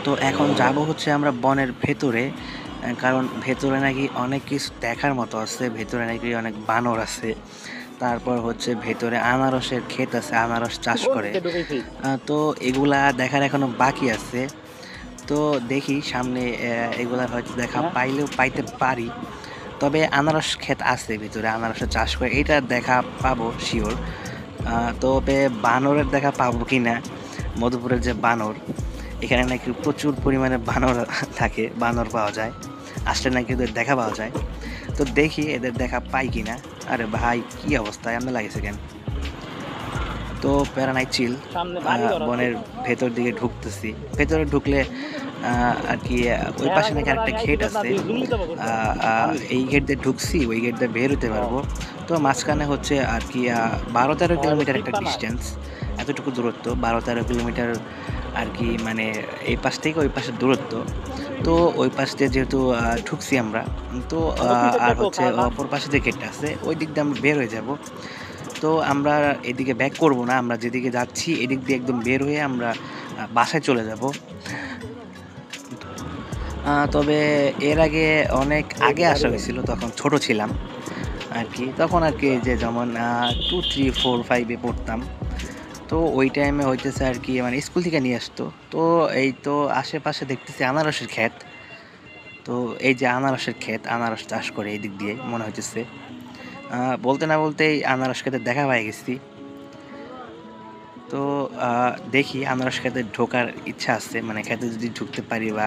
তো এখন যাব হচ্ছে আমরা বনের ভেতরে, কারণ ভেতরে নাকি অনেক কিছু দেখার মতো আছে, ভেতরে নাকি অনেক বানর আছে, তারপর হচ্ছে ভেতরে আনারসের ক্ষেত আছে, আনারস চাষ করে। তো এগুলা দেখার এখনো বাকি আছে। তো দেখি সামনে এগুলা হয়তো দেখা পাইতে পারি। তবে আনারস ক্ষেত আছে ভিতরে, আনারসের চাষ করে, এটা দেখা পাবো শিওর। তবে বানরের দেখা পাবো কিনা, মধুপুরের যে বানর, এখানে নাকি প্রচুর পরিমাণে বানর থাকে, বানর পাওয়া যায়, আসলে নাকি এদের দেখা পাওয়া যায়। তো দেখি এদের দেখা পাই কিনা। আরে ভাই কি অবস্থা, এমন লাগেছে কেন? তো প্যারানাই চিল, বনের ভেতর দিকে ঢুকতেছি। ভেতরে ঢুকলে আর কি ওই পাশে নাকি আরেকটা গেট আছে, এই গেট দিয়ে ঢুকছি, ওই গেট দিয়ে বের হতে পারবো। তো মাঝখানে হচ্ছে আর কি 12-13 কিলোমিটার একটা ডিস্টেন্স, এতটুকু দূরত্ব, 12-13 কিলোমিটার আর কি, মানে এই পাশ থেকে ওই পাশের দূরত্ব। তো ওই পাশ দিয়ে যেহেতু ঢুকছি আমরা, তো আর হচ্ছে অপর পাশে যে গেটটা আছে ওই দিক দিয়ে আমরা বের হয়ে যাব। তো আমরা এদিকে ব্যাক করব না, আমরা যেদিকে যাচ্ছি এদিক দিয়ে একদম বের হয়ে আমরা বাসায় চলে যাব। তবে এর আগে অনেক আগে আসা হয়েছিল, তখন ছোট ছিলাম আর কি, তখন আর কি যে যেমন 2, 3, 4, 5-এ পড়তাম। তো ওই টাইমে হইতেছে আর কি, মানে স্কুল থেকে নিয়ে আসতো। তো এই তো আশেপাশে দেখতেছি আনারসের ক্ষেত। তো এই যে আনারসের ক্ষেত, আনারস চাষ করে এই দিক দিয়ে মনে হইতেছে। বলতে না বলতেই আনারস ক্ষেতে দেখা পাই গেছি। তো দেখি আনারস ক্ষেতে ঢোকার ইচ্ছা আছে, মানে ক্ষেতে যদি ঢুকতে পারি, বা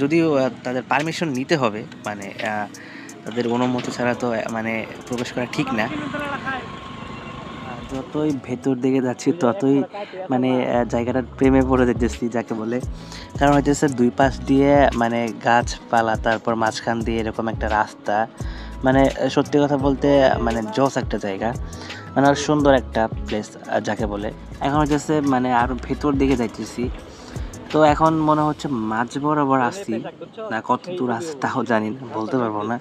যদিও তাদের পারমিশন নিতে হবে, মানে তাদের অনুমতি ছাড়া তো মানে প্রবেশ করা ঠিক না। যতই ভেতর দিকে যাচ্ছি ততই মানে জায়গাটার প্রেমে পড়ে যেতেছি যাকে বলে। কারণ হইতেছে দুই পাশ দিয়ে মানে গাছপালা, তারপর মাঝখান দিয়ে এরকম একটা রাস্তা, মানে সত্যি কথা বলতে মানে জস একটা জায়গা, মানে আর সুন্দর একটা প্লেস যাকে বলে। এখন হইতেছে মানে আরো ভেতর দিকে যাইতেছি। তো এখন মনে হচ্ছে মাঝ বরাবর আসছি, না কত দূর আছে তাও জানি না, বলতে পারবো না।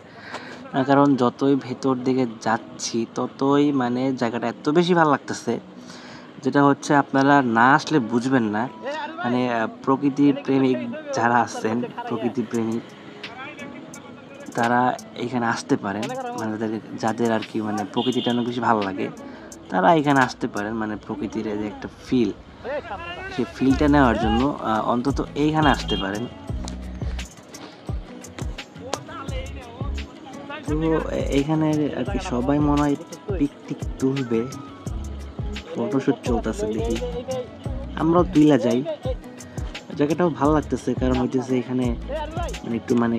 কারণ যতই ভেতর দিকে যাচ্ছি ততই মানে জায়গাটা এত বেশি ভালো লাগতেছে, যেটা হচ্ছে আপনারা না আসলে বুঝবেন না। মানে প্রকৃতির প্রেমিক যারা আছেন, প্রকৃতি প্রেমিক, তারা এখানে আসতে পারেন। মানে যাদের আর কি মানে প্রকৃতিটা অনেক বেশি ভালো লাগে, তারা এখানে আসতে পারেন। মানে প্রকৃতির যে একটা ফিল, সেই ফিলটা নেওয়ার জন্য অন্তত এইখানে আসতে পারেন। তো এইখানে আর কি সবাই মনে হয় পিকনিক তুলবে, ফটোশুট চলতেছে দেখি, আমরাও তুইলা যাই। জায়গাটাও ভালো লাগতেছে, কারণ হইতেছে এখানে মানে একটু মানে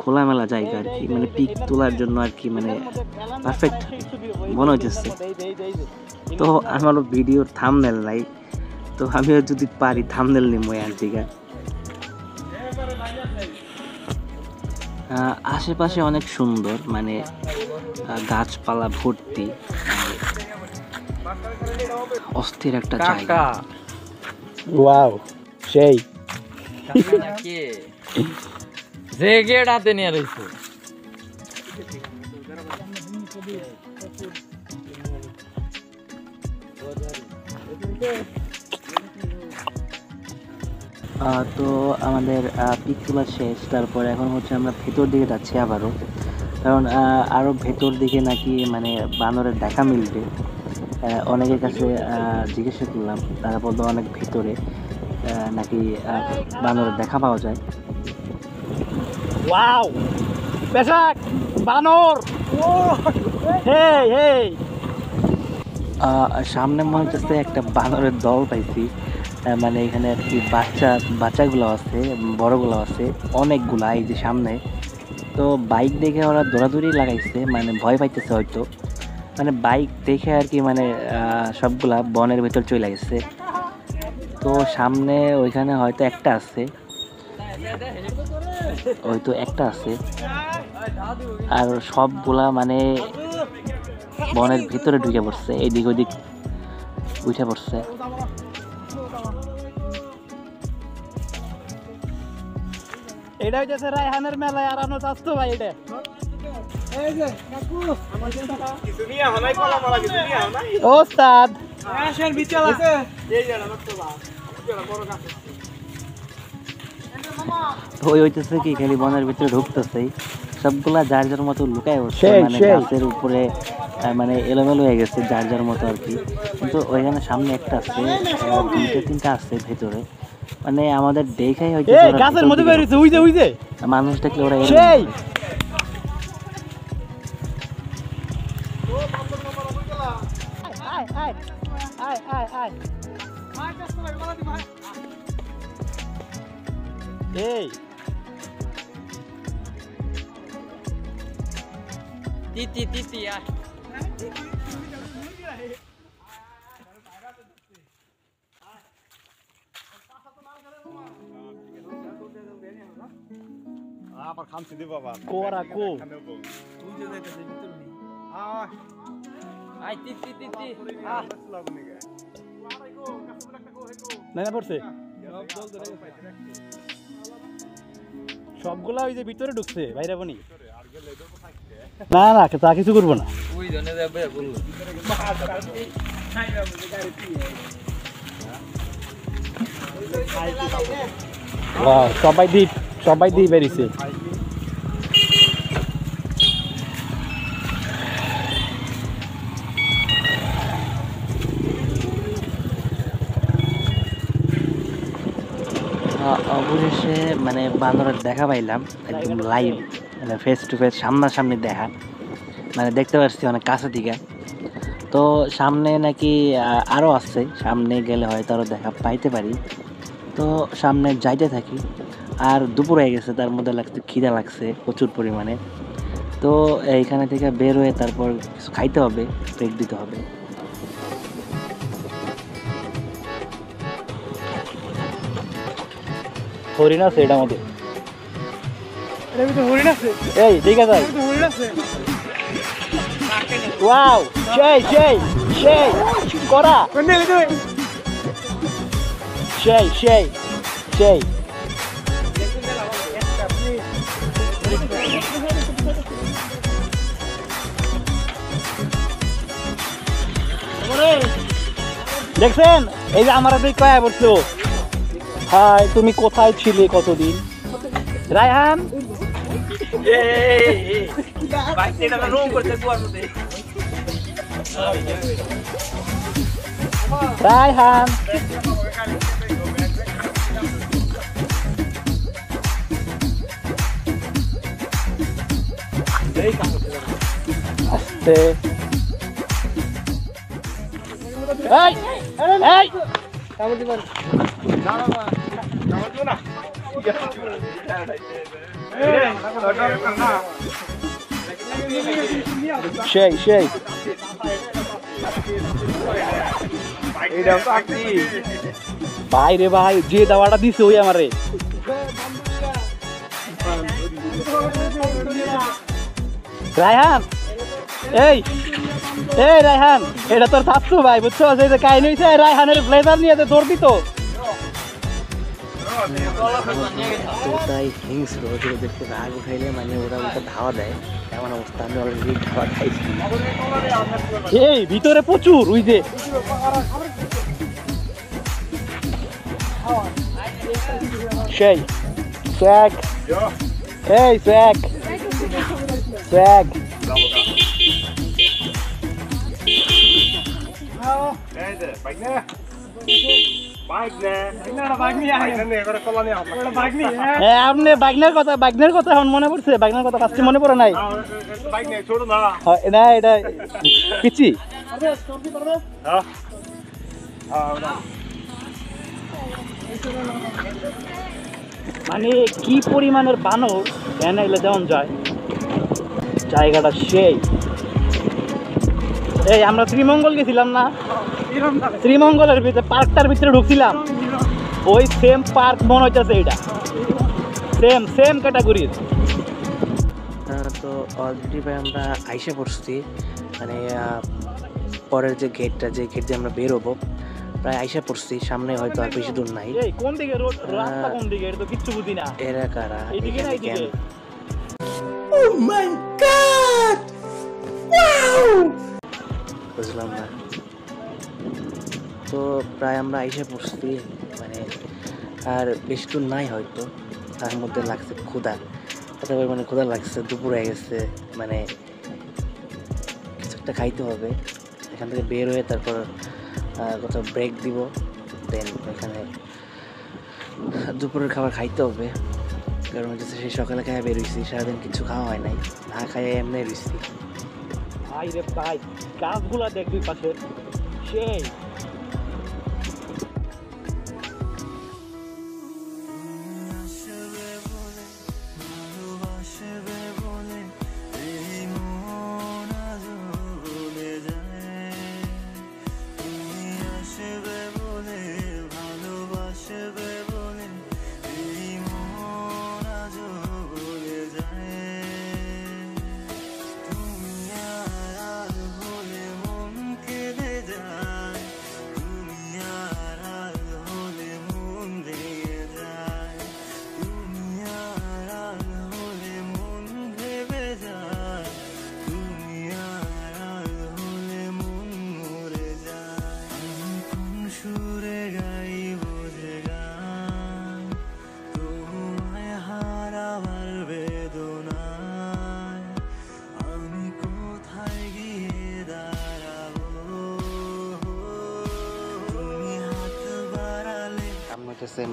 খোলামেলা জায়গা আর কি, মানে পিক তোলার জন্য আর কি, মানে পারফেক্ট মনে হইতেছে। তো আমারও ভিডিওর থাম্বনেল নাই, তো আমিও যদি পারি থাম্বনেল নিবো আর জায়গা। আশেপাশে অনেক সুন্দর, মানে গাছপালা ভর্তি, অস্থির একটা জায়গা। ওয়াও সেই যে গেট হাতে নিয়ে রয়েছে। তো আমাদের পিক তোলা শেষ, তারপর এখন হচ্ছে আমরা ভেতর দিকে যাচ্ছি আবারও, কারণ আরও ভেতর দিকে নাকি মানে বানরের দেখা মিলবে। অনেকের কাছে জিজ্ঞাসা করলাম, তারা বলতো অনেক ভেতরে নাকি বানরের দেখা পাওয়া যায়। ওয়াও বেশাক বানর, হেই হেই। সামনে মনে হচ্ছে একটা বানরের দল পাইছি, মানে এখানে আর কি বাচ্চাগুলো আছে, বড়গুলো আছে অনেকগুলা, এই যে সামনে। তো বাইক দেখে ওরা দৌড়াদৌড়ি লাগাইছে, মানে ভয় পাইতেছে হয়তো, মানে বাইক দেখে আর কি, মানে সবগুলা বনের ভেতর চলে গেছে। তো সামনে ওইখানে হয়তো একটা আছে, ওই তো একটা আছে, আর সবগুলা মানে বনের ভিতরে ঢুকে পড়ছে, এইদিক ওইদিক উঠে পড়ছে। এটা হইতেছে রায়হানের মেলায় আর আমরা চাচ্ছো ভাই এটা ওস্তাদ ওই হইতেছে কি খালি বনের ভিতরে ঢুকতেছে সবগুলা যার যার মতো লুকায় বসছে মানে গাছের উপরে মানে এলোমেলো হয়ে গেছে যার যার মতো আর কি কিন্তু ওইখানে সামনে একটা আছে দুইটা তিনটা আছে ভেতরে মানে আমাদের দেখাই হয়তো গাছের মধ্যে বেরিয়েছে ওই যে মানুষ দেখলে ওরা সেই এই তিতি আয় আবার খামছি দি বাবা কোরা কো আয় তিতি না পড়ছে সবগুলা ওই যে ভিতরে ঢুকছে বাইরে বনি না না তা কিছু করবো না ওই জন্য যাবে বললো সবাই দিয়ে বেরিয়েছে অবশেষে মানে বান্দরের দেখা পাইলাম একদম লাইভ মানে ফেস টু ফেস সামনাসামনি দেখা মানে দেখতে পাচ্ছি অনেক কাছে থেকে তো সামনে নাকি আরও আসছে সামনে গেলে হয়তো আরও দেখা পাইতে পারি তো সামনে যাইতে থাকি আর দুপুর হয়ে গেছে তার মধ্যে লাগছে খিদা লাগছে প্রচুর পরিমাণে তো এইখানে থেকে বের হয়ে তারপর কিছু খাইতে হবে ব্রেক দিতে হবে হরিণ আছে এটার মধ্যে এই ঠিক আছে ওয়াও সেই করা সেই দেখছেন এই যে আমার আপনি কয়া বলছো হাই তুমি কোথায় ছিলে কতদিন রায়হান রায়হান আস্তে এই এই সেই ভাই রে ভাই যে দাওয়াটা দিছে ওই আমারে রায়হান এই রায়হান এটা তোর ছাত্র ভাই বুঝছো যে কাহিনী হয়েছে রায়হানের ব্লেজার নিয়ে দৌড় দিত তাই হিংস্র দেখতে রাগ উঠাইলে মানে ওরা ওটা ধাওয়া দেয় এমন অবস্থা আমি অলরেডি ধাওয়া খাইছি এই ভিতরে প্রচুর ওই যে সেই স্যাক এই স্যাক আপনি বাগনের কথা এখন মনে পড়ছে বাগনের কথা কাছে মনে পড়ে নাই না এটা পিচি মানে কি পরিমাণের বানর এনে এলে যেমন যায় জায়গাটা সেই এই আমরা শ্রীমঙ্গল গেছিলাম না শ্রীমঙ্গলের ভিতরে পার্কটার ভিতরে ঢুকছিলাম ওই সেম পার্ক মনে হইতেছে এটা সেম ক্যাটাগরির তো অলরেডি আমরা আইসা পড়ছি মানে পরের যে গেট দিয়ে আমরা বেরোবো প্রায় আইসা পড়ছি, সামনে হয়তো আর বেশি দূর নাই। এই কোন দিকে রোড, রাস্তা কোন দিকে এটা তো কিচ্ছু বুঝি না। এরা কারা? এইদিকে না এইদিকে? বুঝলাম না। তো প্রায় আমরা আইসা পড়ছি, মানে আর বেশি দূর নাই হয়তো। তার মধ্যে লাগছে ক্ষুধা, তারপর মানে ক্ষুধা লাগছে, দুপুর হয়ে গেছে, মানে কিছু একটা খাইতে হবে। এখান থেকে বের হয়ে তারপর কোথাও ব্রেক দিব, দেন ওখানে দুপুরের খাবার খাইতে হবে। কারণ হচ্ছে সেই সকালে খাইয়া বের হয়েছি, সারাদিন কিছু খাওয়া হয় নাই, না খাইয়া এমনি রয়েছি। ভাই রে ভাই, গাছগুলা দেখ দুই পাশে, সেই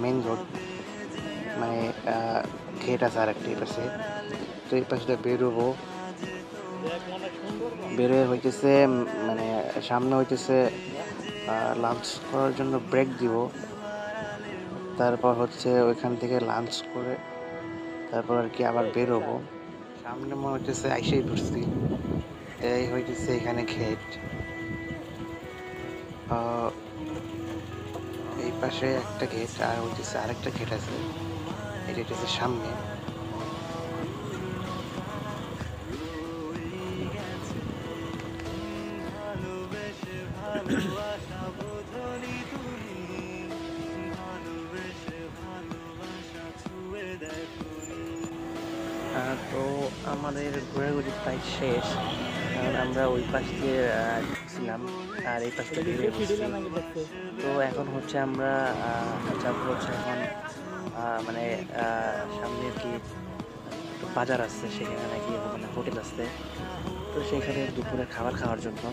মেইন রোড, মানে গেট আছে আর একটা পাশে। তো এই পাশটা বেরোবো, বেরোয় হইতেছে মানে সামনে হইতেছে লাঞ্চ করার জন্য ব্রেক দিব। তারপর হচ্ছে ওইখান থেকে লাঞ্চ করে তারপর আর কি আবার বেরোবো। সামনে মনে হইতেছে আইসেই পড়ছি, এই হইতেছে এখানে গেট। এই পাশে একটা গেট আর হইতেছে আরেকটা গেট আছে, এটা হইতেছে সামনে। তো আমাদের ঘোরাঘুরি প্রায় শেষ, কারণ আমরা ওই পাশ দিয়ে ছিলাম আর এই পাশ থেকে বেরিয়ে গেছি। তো এখন হচ্ছে আমরা যাবো হচ্ছে এখন মানে সামনে কি বাজার আছে, সেখানে নাকি মানে হোটেল আছে, তো সেখানে দুপুরে খাবার খাওয়ার জন্য।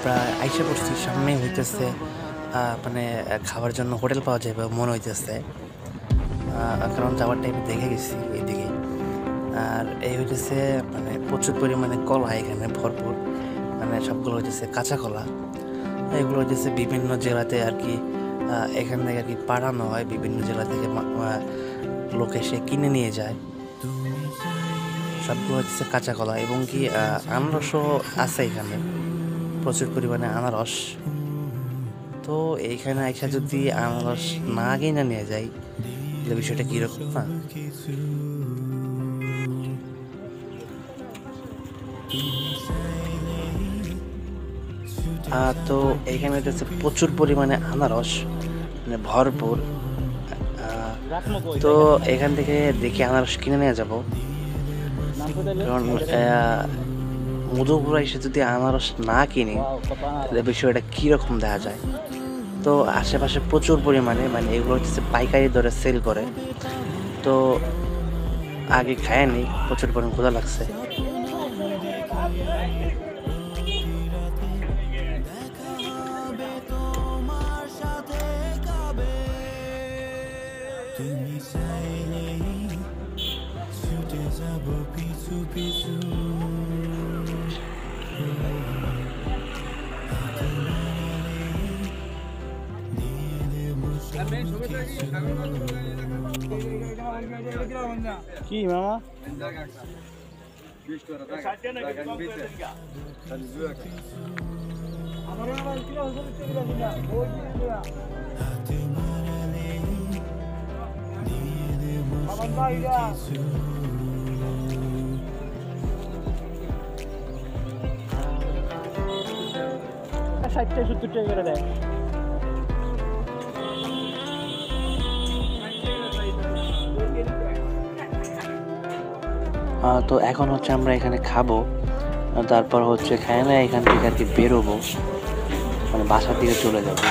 প্রায় আইসা পড়ছি, সামনে হইতেছে মানে খাবার জন্য হোটেল পাওয়া যাবে মনে হইতেছে, কারণ যাওয়ার টাইমে দেখে গেছি এইদিকে। আর এই হইতেছে মানে প্রচুর পরিমাণে কলা এখানে ভরপুর, মানে সবগুলো হইতেছে কাঁচা কলা। এগুলো হইতেছে বিভিন্ন জেলাতে আর কি, এখান থেকে আর কি পাঠানো হয়, বিভিন্ন জেলা থেকে লোক এসে কিনে নিয়ে যায়। সবগুলো হচ্ছে কাঁচা কলা এবং কি আনারসও আছে এখানে, প্রচুর পরিমাণে আনারস। তো এইখানে আইসা যদি আনারস না কিনে নিয়ে যাই তাহলে বিষয়টা কীরকম না? তো এখানে হচ্ছে প্রচুর পরিমাণে আনারস, মানে ভরপুর। তো এখান থেকে দেখি আনারস কিনে নিয়ে যাব, কারণ মধুপুরা এসে যদি আনারস না কিনি তাহলে বিষয়টা কীরকম দেখা যায়। তো আশেপাশে প্রচুর পরিমাণে, মানে এগুলো হচ্ছে পাইকারি দরে সেল করে। তো আগে খায়নি, প্রচুর পরিমাণে ক্ষুধা লাগছে। কি মামা ষাটটা 70 টাকা করে দেয়। তো এখন হচ্ছে আমরা এখানে খাবো, তারপর হচ্ছে খায় না এখান থেকে আর কি বেরোবো, মানে বাসার দিকে চলে যাবো।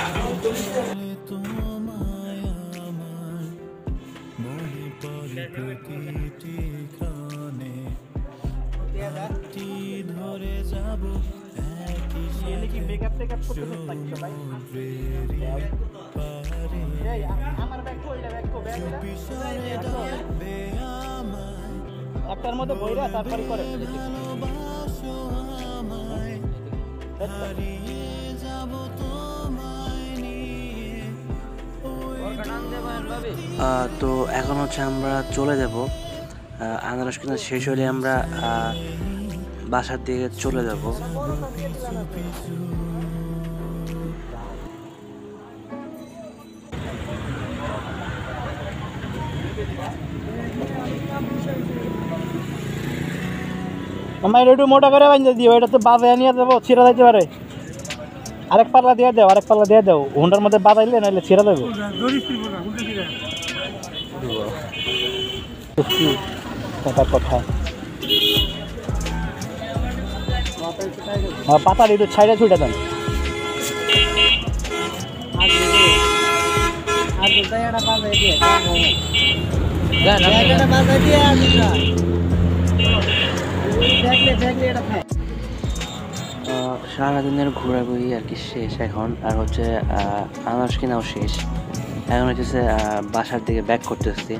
একটার মধ্যে বইরা তারপরে করে তো এখন হচ্ছে আমরা চলে যাব, আনারস কিনা শেষ হলে আমরা বাসার দিকে চলে যাব। আমার একটু মোটা করে বাঁধে দিও, এটা তো বাজায় নিয়ে যাবো, ছিঁড়া যাইতে পারে। আরেক পাল্লা দিয়ে দাও, আরেক পাল্লা দিয়ে দাও, হুন্ডার মধ্যে বাজাইলে নাহলে ছিঁড়া দেবো। কথা পাতা একটু ছাইড়া ছুটে দেন। সারাদিনের ঘোরাঘুরি আর কি শেষ এখন, আর হচ্ছে আনারস কিনাও শেষ। এখন হচ্ছে বাসার দিকে ব্যাক করতেছি।